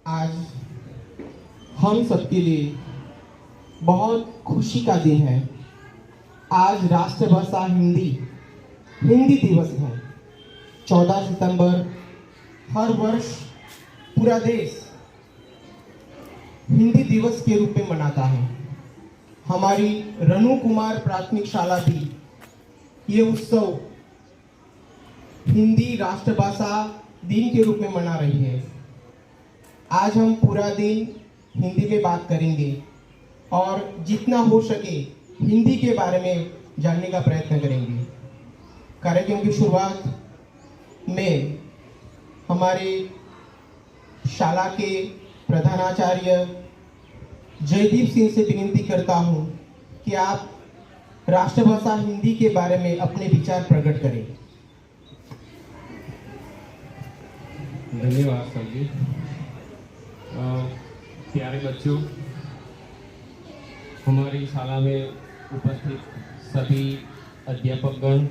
आज हम सबके लिए बहुत खुशी का दिन है। आज राष्ट्रभाषा हिंदी दिवस है। 14 सितंबर हर वर्ष पूरा देश हिंदी दिवस के रूप में मनाता है। हमारी रनु कुमार प्राथमिक शाला भी ये उत्सव हिंदी राष्ट्रभाषा दिन के रूप में मना रही है। आज हम पूरा दिन हिंदी में बात करेंगे और जितना हो सके हिंदी के बारे में जानने का प्रयत्न करेंगे। कार्यक्रम की शुरुआत में हमारे शाला के प्रधानाचार्य जयदीप सिंह से विनती करता हूं कि आप राष्ट्रभाषा हिंदी के बारे में अपने विचार प्रकट करें। धन्यवाद सर जी। प्यारे बच्चों, हमारी शाला में उपस्थित सभी अध्यापकगण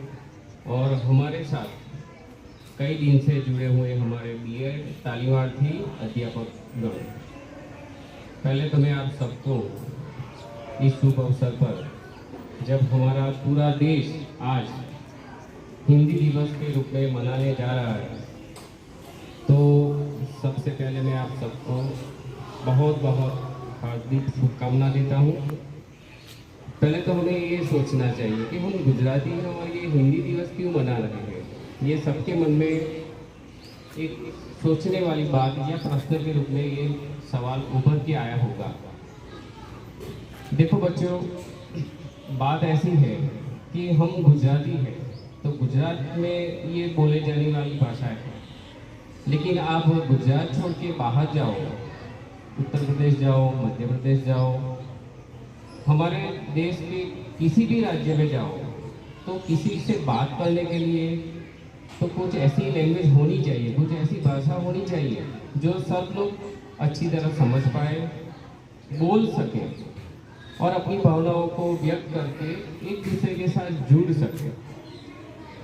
और हमारे साथ कई दिन से जुड़े हुए हमारे बीएड तालीमार्थी अध्यापकगण, पहले तो मैं आप सबको इस शुभ अवसर पर, जब हमारा पूरा देश आज हिंदी दिवस के रूप में मनाने जा रहा है, तो सबसे पहले मैं आप सबको बहुत बहुत हार्दिक शुभकामना देता हूँ। पहले तो हमें ये सोचना चाहिए कि हम गुजराती हैं और ये हिंदी दिवस क्यों मना रहे हैं। ये सबके मन में एक सोचने वाली बात या प्रश्न के रूप में ये सवाल उभर के आया होगा। देखो बच्चों, बात ऐसी है कि हम गुजराती हैं, तो गुजरात में ये बोले जाने वाली भाषा है। लेकिन आप गुजरात छोड़ के बाहर जाओ, उत्तर प्रदेश जाओ, मध्य प्रदेश जाओ, हमारे देश के किसी भी राज्य में जाओ, तो किसी से बात करने के लिए तो कुछ ऐसी लैंग्वेज होनी चाहिए, कुछ ऐसी भाषा होनी चाहिए जो सब लोग अच्छी तरह समझ पाए, बोल सके और अपनी भावनाओं को व्यक्त करके एक दूसरे के साथ जुड़ सके।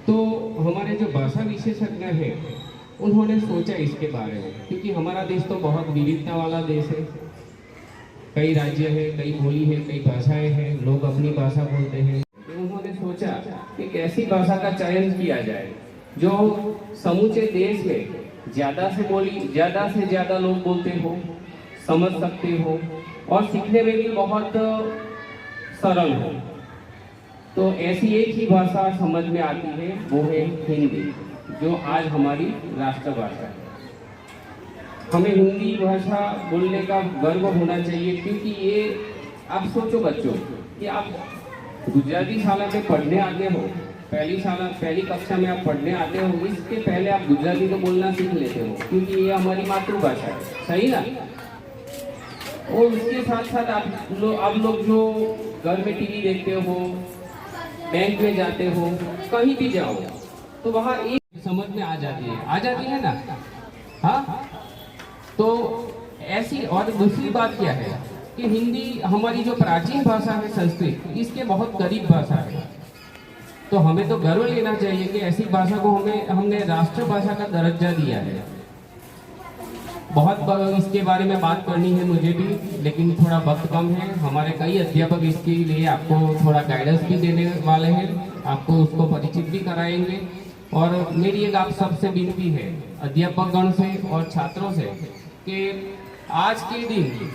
तो हमारे जो भाषा विशेषज्ञ हैं, उन्होंने सोचा इसके बारे में, क्योंकि हमारा देश तो बहुत विविधता वाला देश है। कई राज्य है, कई बोली है, कई भाषाएं हैं, लोग अपनी भाषा बोलते हैं। तो उन्होंने सोचा कि एक ऐसी भाषा का चयन किया जाए जो समूचे देश में ज़्यादा से ज़्यादा लोग बोलते हो, समझ सकते हो और सीखने में भी बहुत सरल हो। तो ऐसी एक ही भाषा समझ में आती है, वो है हिंदी, जो आज हमारी राष्ट्रभाषा है। हमें हिंदी भाषा बोलने का गर्व होना चाहिए, क्योंकि ये आप सोचो बच्चों कि आप गुजराती शाला में पढ़ने आते हो, पहली कक्षा में आप पढ़ने आते हो, इसके पहले आप गुजराती को बोलना सीख लेते हो, क्योंकि ये हमारी मातृभाषा है, सही ना। और उसके साथ साथ आप लोग जो घर में टीवी देखते हो, बैंक में जाते हो, कहीं भी जाओ, तो वहाँ एक समझ में आ जाती है ना। हाँ, तो ऐसी। और दूसरी बात क्या है कि हिंदी हमारी जो प्राचीन भाषा है संस्कृत, इसके बहुत करीब भाषा है। तो हमें तो गर्व लेना चाहिए कि ऐसी भाषा को हमने राष्ट्रभाषा का दर्जा दिया है। बहुत इसके बारे में बात करनी है मुझे भी, लेकिन थोड़ा वक्त कम है। हमारे कई अध्यापक इसके लिए आपको थोड़ा गाइडेंस भी देने वाले हैं, आपको उसको परिचित भी कराएंगे। और मेरी एक आप सबसे विनती है, अध्यापकगण से और छात्रों से, कि आज के दिन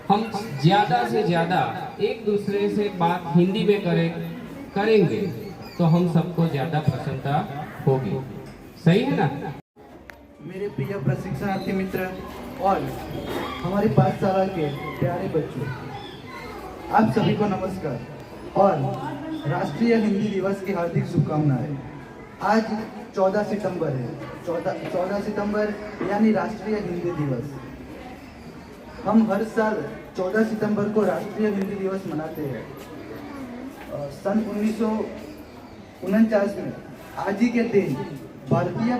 हम ज़्यादा से ज़्यादा एक दूसरे से बात हिंदी में करेंगे तो हम सबको ज़्यादा प्रसन्नता होगी, सही है ना। मेरे प्रिय प्रशिक्षणार्थी मित्र और हमारी पाठशाला के प्यारे बच्चों, आप सभी को नमस्कार और राष्ट्रीय हिंदी दिवस की हार्दिक शुभकामनाएं। आज 14 सितंबर है। 14 सितंबर यानी राष्ट्रीय हिंदी दिवस। हम हर साल 14 सितंबर को राष्ट्रीय हिंदी दिवस मनाते हैं। सन 1949 में आज ही के दिन भारतीय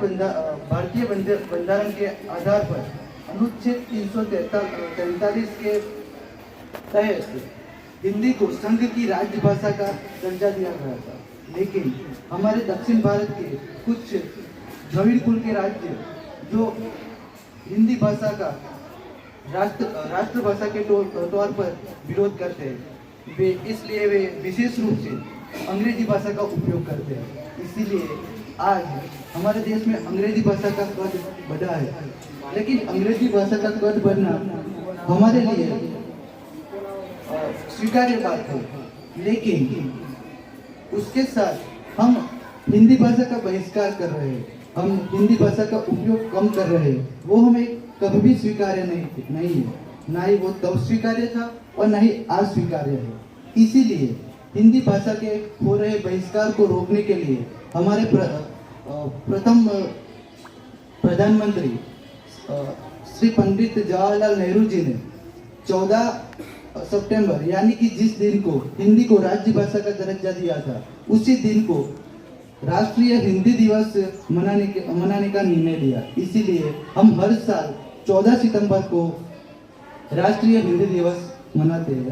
बंधारण के आधार पर अनुच्छेद 343 के तहत हिंदी को संघ की राजभाषा का दर्जा दिया गया था। लेकिन हमारे दक्षिण भारत के कुछ द्रविड़ कुल के राज्य जो हिंदी भाषा का राष्ट्रभाषा के तौर पर विरोध करते हैं। इसलिए वे विशेष रूप से अंग्रेजी भाषा का उपयोग करते हैं। इसीलिए आज हमारे देश में अंग्रेजी भाषा का कद बढ़ा है। लेकिन अंग्रेजी भाषा का कद बढ़ना हमारे लिए स्वीकार्य बात है, लेकिन उसके साथ हम हिंदी भाषा का बहिष्कार कर रहे हैं, हम हिंदी भाषा का उपयोग कम कर रहे हैं। वो हमें कभी भी स्वीकार्य नहीं है, ना ही वो तब स्वीकार्य था और ना ही आज स्वीकार्य है। इसीलिए हिंदी भाषा के हो रहे बहिष्कार को रोकने के लिए हमारे प्रथम प्रधानमंत्री श्री पंडित जवाहरलाल नेहरू जी ने 14 सितंबर यानी कि जिस दिन को हिंदी को राज्य भाषा का दर्जा दिया था, उसी दिन को राष्ट्रीय हिंदी दिवस मनाने का निर्णय लिया। इसीलिए हम हर साल 14 सितंबर को राष्ट्रीय हिंदी दिवस मनाते हैं।